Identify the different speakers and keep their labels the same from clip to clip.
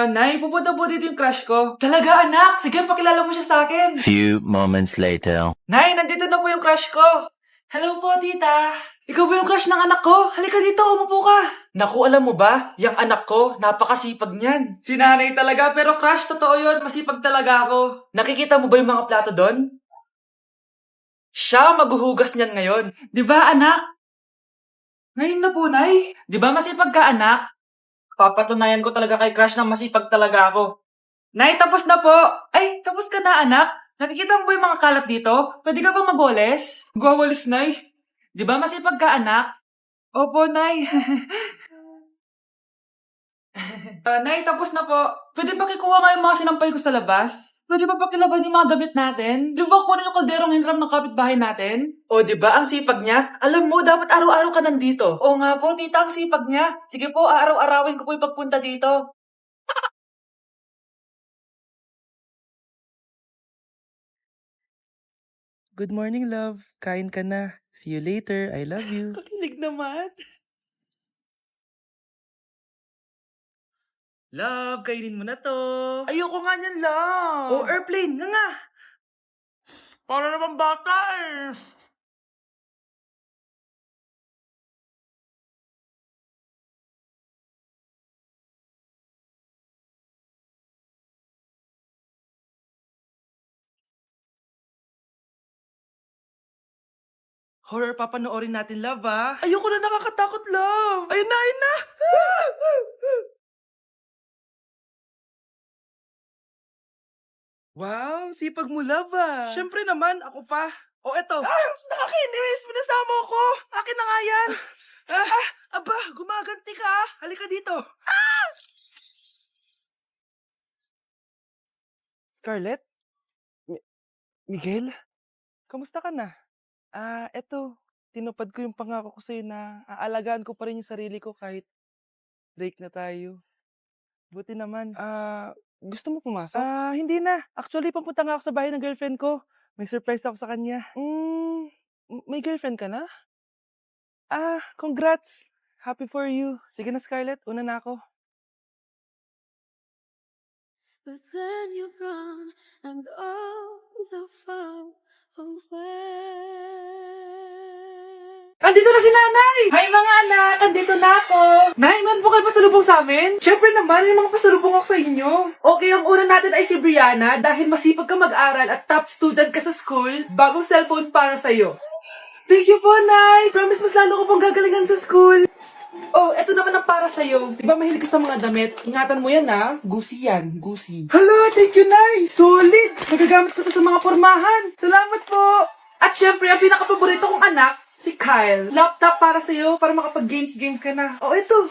Speaker 1: Nay, pupunta po dito yung crush ko. Talaga, anak? Sige, pakilala mo siya sa akin.
Speaker 2: Few moments later.
Speaker 1: Nay, nandito na po yung crush ko. Hello po, tita. Ikaw ba yung crush ng anak ko? Halika dito, umupo ka. Naku, alam mo ba? Yung anak ko, napakasipag niyan. Si nanay talaga, pero crush, totoo yun. Masipag talaga ako. Nakikita mo ba yung mga plato doon? Siya maghuhugas niyan ngayon. Di ba, anak? Ngayon na po, Nay. Di ba masipag ka, anak? Papatunayan ko talaga kay crush na masipag talaga ako. Nay, tapos na po. Ay, tapos ka na, anak. Nakikita mo ba yung mga kalat dito? Pwede ka bang magwalis? Magwawalis, Nay. Di ba masipag ka, anak? Opo, Nay. Nay, tapos na po. Pwede ba kikuha nga yung mga sinampay ko sa labas? Pwede ba pakilaban yung mga damit natin? Di ba kunin yung kalderong hinram ng kapitbahay natin? O, di ba ang sipag niya? Alam mo, dapat araw-araw ka nandito. O nga po, tita, ang sipag niya. Sige po, araw-arawin ko po yung pagpunta dito.
Speaker 3: Good morning, love. Kain ka na. See you later. I love you.
Speaker 1: Kakilig naman.
Speaker 3: Love, kainin mo na to.
Speaker 1: Ayoko nga niyan, love.
Speaker 3: Oh, airplane. Nga.
Speaker 1: Para naman bata eh.
Speaker 3: Horror papanoorin natin, love, ah.
Speaker 1: Ayoko na, nakakatakot, love.
Speaker 3: Ayun na, ayun na. Wow, sipag mo, love, ah.
Speaker 1: Siyempre naman, ako pa.
Speaker 3: Oh, eto.
Speaker 1: Nakakainis, pinasama ko. Akin na nga yan.
Speaker 3: Aba, gumaganti ka, ah. Halika dito. Scarlett? Miguel? Kamusta ka na? Eto. Tinupad ko yung pangako ko sa'yo na aalagaan ko pa rin yung sarili ko kahit break na tayo. Buti naman. Gusto mo pumasok? Hindi na. Actually, papunta nga ako sa bahay ng girlfriend ko. May surprise ako sa kanya. May girlfriend ka na? Congrats. Happy for you. Sige na, Scarlett. Una na ako.
Speaker 4: But then you run and go so far away.
Speaker 1: Andito na si nanay! Hi mga anak! Andito na ako! Nay, man po kayo pasalubong sa amin? Siyempre naman, may mga pasalubong ako sa inyo. Okay, ang una natin ay si Brianna dahil masipag ka mag-aral at top student ka sa school. Bagong cellphone para sa'yo. Thank you po, Nay! Promise mas lalo ko pong gagalingan sa school. Oh, eto naman ang para sa'yo. Di ba mahilig ka sa mga damit? Ingatan mo yan, ha? Gucci yan. Gucci. Hala, thank you, Nay! Solid! Magagamit ko to sa mga pormahan. Salamat po! At syempre, ang pinakapaborito kong anak, si Kyle. Laptop para sa'yo, para makapag-games ka na. Oh, ito.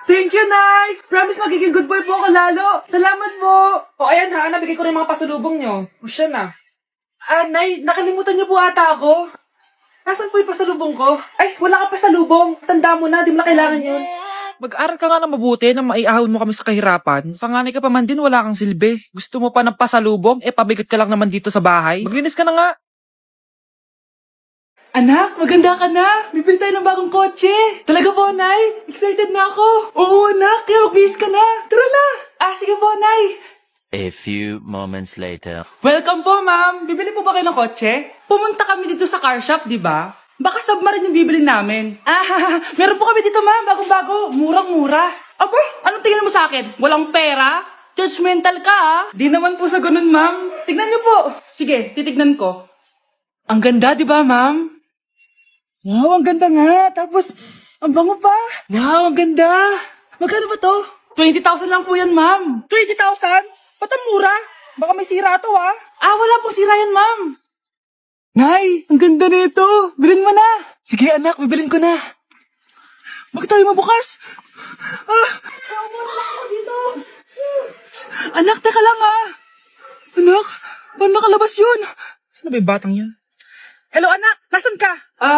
Speaker 1: Thank you, Nay! Promise magiging good boy po ako lalo. Salamat po! O, ayan ha, nabigay ko rin mga pasalubong nyo. O, siya na. Nay, nakalimutan niyo po ata ako. Nasaan po yung pasalubong ko? Ay, wala ka pasalubong. Tanda mo na, di mo na kailangan yun. Mag-aral ka nga na mabuti na maiahon mo kami sa kahirapan. Panganay ka pa man din, wala kang silbi. Gusto mo pa ng pasalubong? Pabigat ka lang naman dito sa bahay. Maglinis ka na nga. Anak, maganda ka na. Bibili tayo ng bagong kotse. Talaga po, Nay? Excited na ako. Oo, anak. Kaya magbihis ka na. Tara na. Sige po, Nay.
Speaker 2: A few moments later.
Speaker 1: Welcome po, ma'am. Bibili po ba kayo ng kotse? Pumunta kami dito sa car shop, di ba? Baka submarine yung bibili namin. Meron po kami dito, ma'am. Bagong-bago. Murang-mura. Aba, anong tingin mo sa akin? Walang pera? Judgmental ka, ah. Di naman po sa ganun, ma'am. Tignan niyo po. Sige, titignan ko. Ang ganda, di ba, ma'am? Wow, ang ganda nga. Tapos, ang bango pa. Wow, ang ganda. Magkano ba to? 20,000 lang po yan, ma'am. 20,000? Ba't ang mura? Baka may sira to, ah. Wala pong sira yan, ma'am. Nay, ang ganda nito. Bilhin mo na. Sige, anak, bibilin ko na. Bakit tayo mabukas? Dito. Anak, teka lang, ah. Anak, paano nakalabas yun? Saan ba yung batang yun? Hello, anak. Nasaan ka?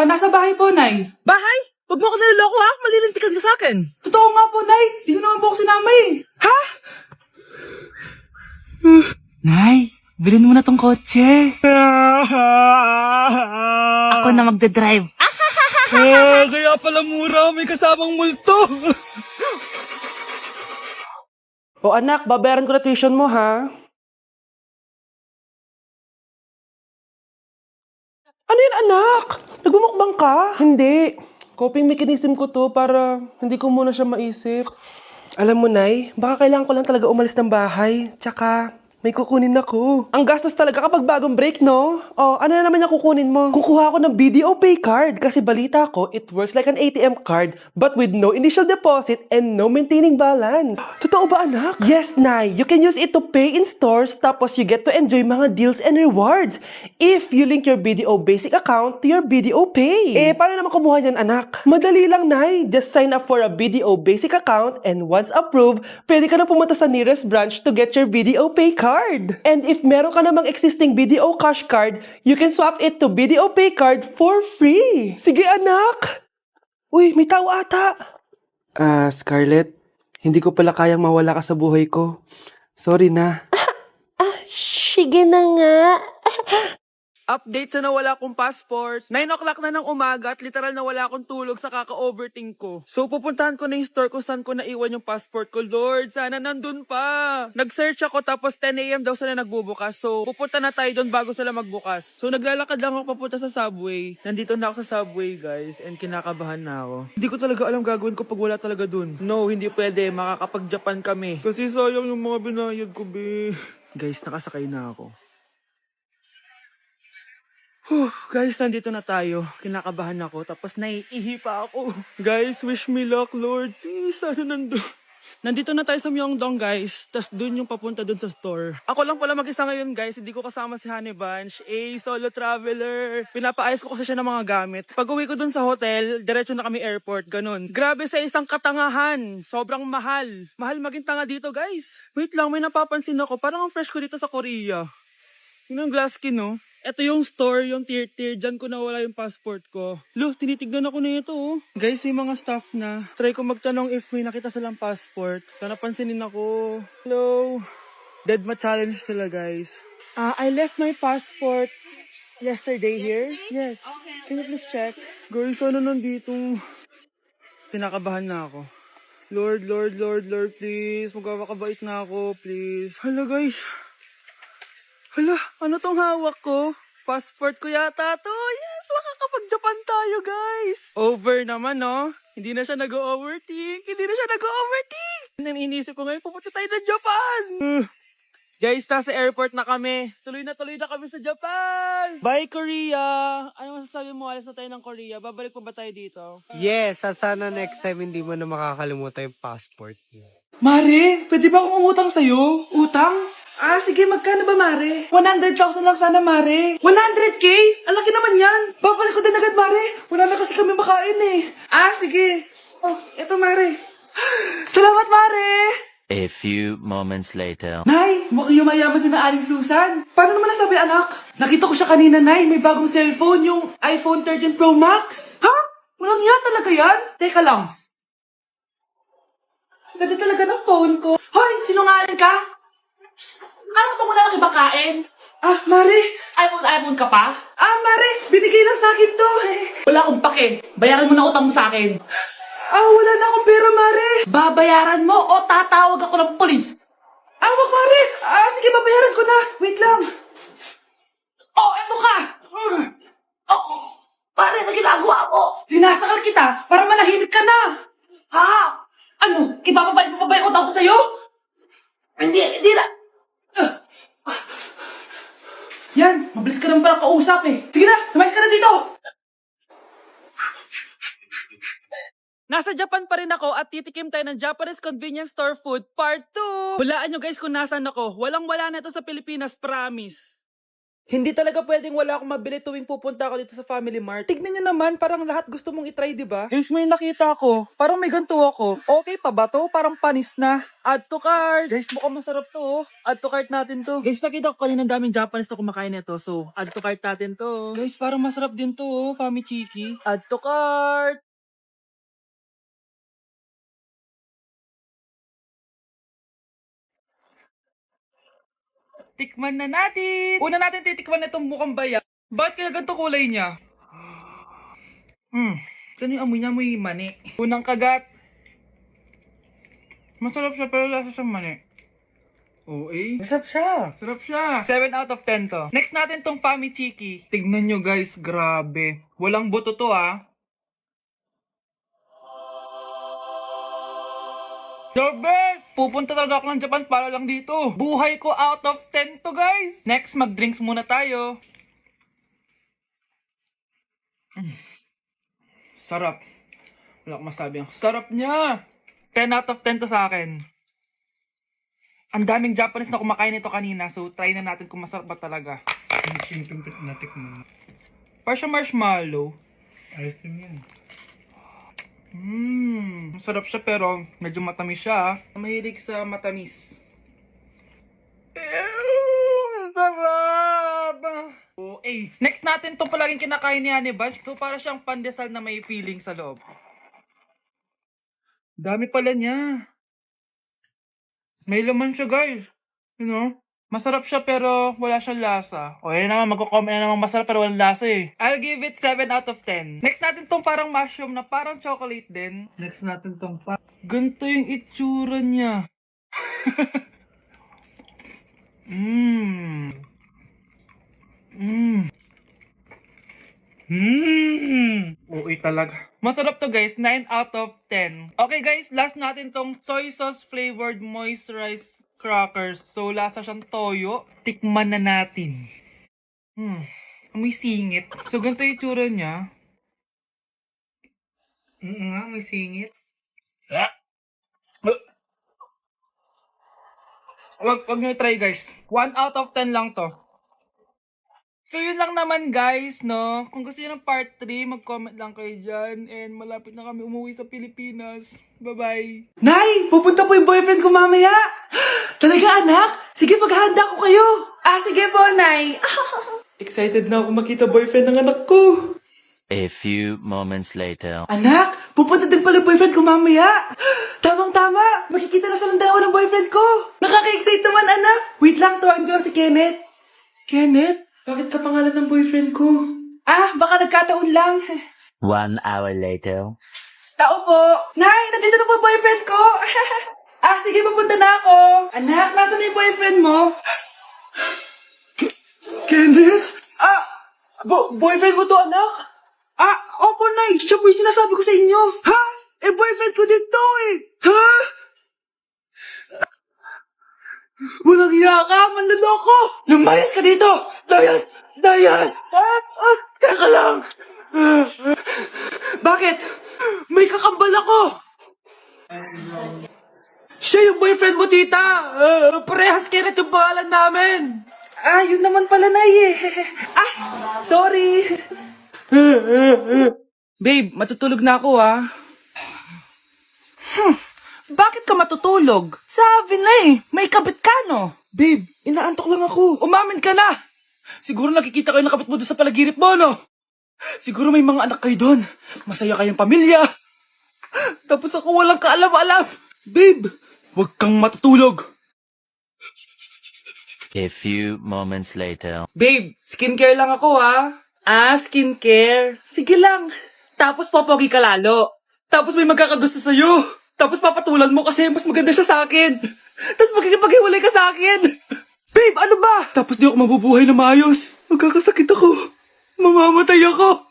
Speaker 1: Nasa bahay po, Nay. Bahay? Huwag mo ako naliloko, ha? Malilintikan ka sa akin. Totoo nga po, Nay. Hindi naman po ako sinama, eh. Ha? Nay, bilhin mo na tong kotse. Ako na magdadrive. Kaya pala mura, may kasamang multo.
Speaker 3: O anak, babayaran ko na tuition mo ha. Ano yan anak? Nagmumukbang ka? Hindi. Coping mechanism ko to para hindi ko muna siya maisip. Alam mo, Nay, baka kailangan ko lang talaga umalis ng bahay. Tsaka, may kukunin ako. Ang gastos talaga kapag bagong break, no? O, ano na naman yung kukunin mo? Kukuha ako ng BDO Pay card kasi balita ko, it works like an ATM card but with no initial deposit and no maintaining balance. Totoo ba, anak? Yes, Nay. You can use it to pay in stores tapos you get to enjoy mga deals and rewards if you link your BDO Basic account to your BDO Pay. Eh, paano naman kumuha niyan, anak? Madali lang, Nay. Just sign up for a BDO Basic account and once approved, pwede ka na pumunta sa nearest branch to get your BDO Pay card. And if meron ka namang existing BDO Cash card, you can swap it to BDO Pay card for free. Sige, anak! Uy, may tao ata! Scarlett, hindi ko pala kayang mawala ka sa buhay ko. Sorry na. Sige na nga. Update sa nawala kong passport. 9 o'clock na ng umaga at literal na wala akong tulog sa kaka-overthink ko. So pupuntahan ko na yung store kung saan ko naiwan yung passport ko. Lord, sana nandun pa. Nag-search ako tapos 10 a.m. daw sila nagbubukas. So pupunta na tayo doon bago sila magbukas. So naglalakad lang ako papunta sa subway. Nandito na ako sa subway guys and kinakabahan na ako. Hindi ko talaga alam gagawin ko pag wala talaga dun. No, hindi pwede. Makakapag-Japan kami. Kasi sayang yung mga binayad ko, be. Guys, nakasakay na ako. Guys, nandito na tayo. Kinakabahan ako. Tapos naiihi pa ako. Guys, wish me luck, Lord. Please, sana nandun. Nandito na tayo sa Myeongdong, guys. Tapos dun yung papunta dun sa store. Ako lang pala mag-isa ngayon, guys. Hindi ko kasama si Honey Bunch. Solo traveler. Pinapaayos ko kasi siya ng mga gamit. Pag uwi ko dun sa hotel, diretso na kami airport. Ganun. Grabe sa isang katangahan. Sobrang mahal. Mahal maging tanga dito, guys. Wait lang, may napapansin ako. Parang ang fresh ko dito sa Korea. Yun ang glass skin, no? Ito yung store, yung tier-tier. Diyan ko nawala yung passport ko. Lo, tinitignan ako na ito, oh. Guys, may mga staff na. Try ko magtanong if may nakita silang passport. Sana pansinin ako. Hello? Deadma challenge sila, guys. I left my passport yesterday here. Yes. Can you please check? Guys, ano nandito? Pinakabahan na ako. Lord, Lord, Lord, Lord, please. Magkakabait na ako, please. Hala, guys. Hala, ano tong hawak ko? Passport ko yata to. Yes, makakapag-Japan tayo, guys. Over naman, no? Hindi na siya nag-overthink. Hindi na siya nag-overthink. Iniisip ko ngayon, pupunta tayo ng Japan. Guys, nasa airport na kami. Tuloy na kami sa Japan. Bye, Korea. Ano masasabi mo? Alas na tayo ng Korea. Babalik pa ba tayo dito?
Speaker 5: Yes, at sana next time hindi mo na makakalimutan yung passport mo.
Speaker 1: Mare, pwede ba akong umutang sa'yo? Utang? Sige, magkano ba, Mare? 100,000 lang sana, Mare. 100K? Ang laki naman yan. Babalik ko din agad, Mare. Wala na kasi kami makain eh. Sige. Oh, eto, Mare. Salamat, Mare.
Speaker 2: A few moments later.
Speaker 1: Nay, mukhang yumayaman si na Aling Susan. Paano naman nasabi, anak? Nakita ko siya kanina, Nay. May bagong cellphone, yung iPhone 13 Pro Max. Ha? Walang iya talaga yan? Teka lang. Ganda talaga ng phone ko. Hoy, sinungaling ka? Kala ko muna nakibakain. Mare. iPhone ka pa? Mare, binigay lang sa akin to eh. Wala akong pake. Bayaran mo na utang mo sa akin. Wala na akong pera, Mare. Babayaran mo o tatawag ako ng polis? Wag, Mare. Sige, babayaran ko na. Wait lang. Eto ka. Mare, na ginagawa mo? Sinasakal kita para manahimik ka na. Ano? Kipapabay ko ako sa'yo? Hindi na. Yan, mabilis ka naman pala kausap eh. Sige na, lumayas ka na dito. Nasa Japan pa rin ako at titikim tayo ng Japanese convenience store food part 2. Hulaan nyo guys kung nasan ako. Walang-wala na ito sa Pilipinas, promise. Hindi talaga pwedeng wala akong mabili tuwing pupunta ako dito sa Family Mart. Tignan nyo naman, parang lahat gusto mong itry, di ba? Guys, may nakita ako. Parang may ganito ako. Okay pa ba to? Parang panis na. Add to cart. Guys, mukhang masarap to. Add to cart natin to. Guys, nakita ko kanina daming Japanese na kumakain nito. So, add to cart natin to. Guys, parang masarap din to. Fami Chiki. Add to cart. Tikman na natin! Una natin titikman itong mukhang bayat. Bakit kaya ganito kulay niya? Saan yung amoy niya? Amoy mani. Unang kagat. Masarap siya pero lasa sa mani. OA.
Speaker 3: Masarap siya.
Speaker 1: Sarap siya. 7 out of 10 to. Next natin tong Pami Chiki. Tignan nyo guys, grabe. Walang buto to The best! Pupunta talaga ako ng Japan para lang dito. Buhay ko out of 10 to guys. Next, mag-drinks muna tayo. Sarap. Wala akong masabi. Ang sarap niya. 10 out of 10 to sa akin. Ang daming Japanese na kumakain nito kanina, so try na natin kung masarap ba talaga. Para siya marshmallow.
Speaker 3: Ayos yun.
Speaker 1: Masarap siya pero medyo matamis siya. Mahilig sa matamis. Sarap! Okay. Next natin itong palaging kinakain ni Honey Bunch. So para siyang pandesal na may feeling sa loob. Dami pala niya. May laman siya guys. You know? Masarap siya pero wala siyang lasa. O yan naman, magko-comment na naman masarap pero walang lasa eh. I'll give it 7 out of 10. Next natin tong parang mushroom na parang chocolate din.
Speaker 3: Next natin tong pa.
Speaker 1: Ganito yung itsura niya. Okay talaga. Masarap to guys, 9 out of 10. Okay guys, last natin tong soy sauce flavored moisturized crackers. So lasa siyang toyo. Tikman na natin. May singit. So ganito yung itsura niya. May singit. Wag nyo try guys. 1 out of 10 lang to. So yun lang naman guys, no? Kung gusto nyo ng part 3, mag-comment lang kayo dyan. And malapit na kami umuwi sa Pilipinas. Bye-bye. Nay! Pupunta po yung boyfriend ko mamaya! Talaga anak? Sige, paghahanda ko kayo! Sige po, Nay! Excited na ako makita boyfriend ng anak ko!
Speaker 2: A few moments later.
Speaker 1: Anak! Pupunta din pala yung boyfriend ko mamaya! Tamang-tama! Makikita na silang dalawa ng boyfriend ko! Nakaka-excite naman, anak! Wait lang, tawagin ko lang si Kenneth. Kenneth? Bakit ka pangalan ng boyfriend ko? Baka nagkataon lang.
Speaker 2: 1 hour later.
Speaker 1: Tao po! Nay, nandito na po boyfriend ko! Sige, papunta na ako! Anak, nasa na yung boyfriend mo? Kenneth? Boyfriend mo to, anak? Opo, Nay. Siya po yung sinasabi ko sa inyo. Ha? Boyfriend ko din to eh. Ha? Walang hiya ka, manloloko! Lumayas ka dito! Layas! Layas! Teka lang! Bakit? May kakambal ako! Siya yung boyfriend mo, tita! Parehas Kenneth yung pangalan namin! Yun naman pala, Nay eh. Sorry! Babe, matutulog na ako Bakit ka matutulog? Sabi na may kabit ka no? Babe, inaantok lang ako. Umamin ka na! Siguro nakikita kayo ng kabit mo doon sa palagirip mo, no? Siguro may mga anak kayo doon. Masaya kayong pamilya. Tapos ako walang kaalam-alam. Babe, huwag kang matutulog.
Speaker 2: A few moments later.
Speaker 1: Babe, skincare lang ako skincare. Sige lang. Tapos popogi ka lalo. Tapos may magkakagusto sa'yo. Tapos papatulan mo kasi mas maganda siya sa akin. Tapos magkikipaghiwalay ka sa akin. Babe, ano ba? Tapos di ako mabubuhay na maayos. Magkakasakit ako. Mamamatay ako.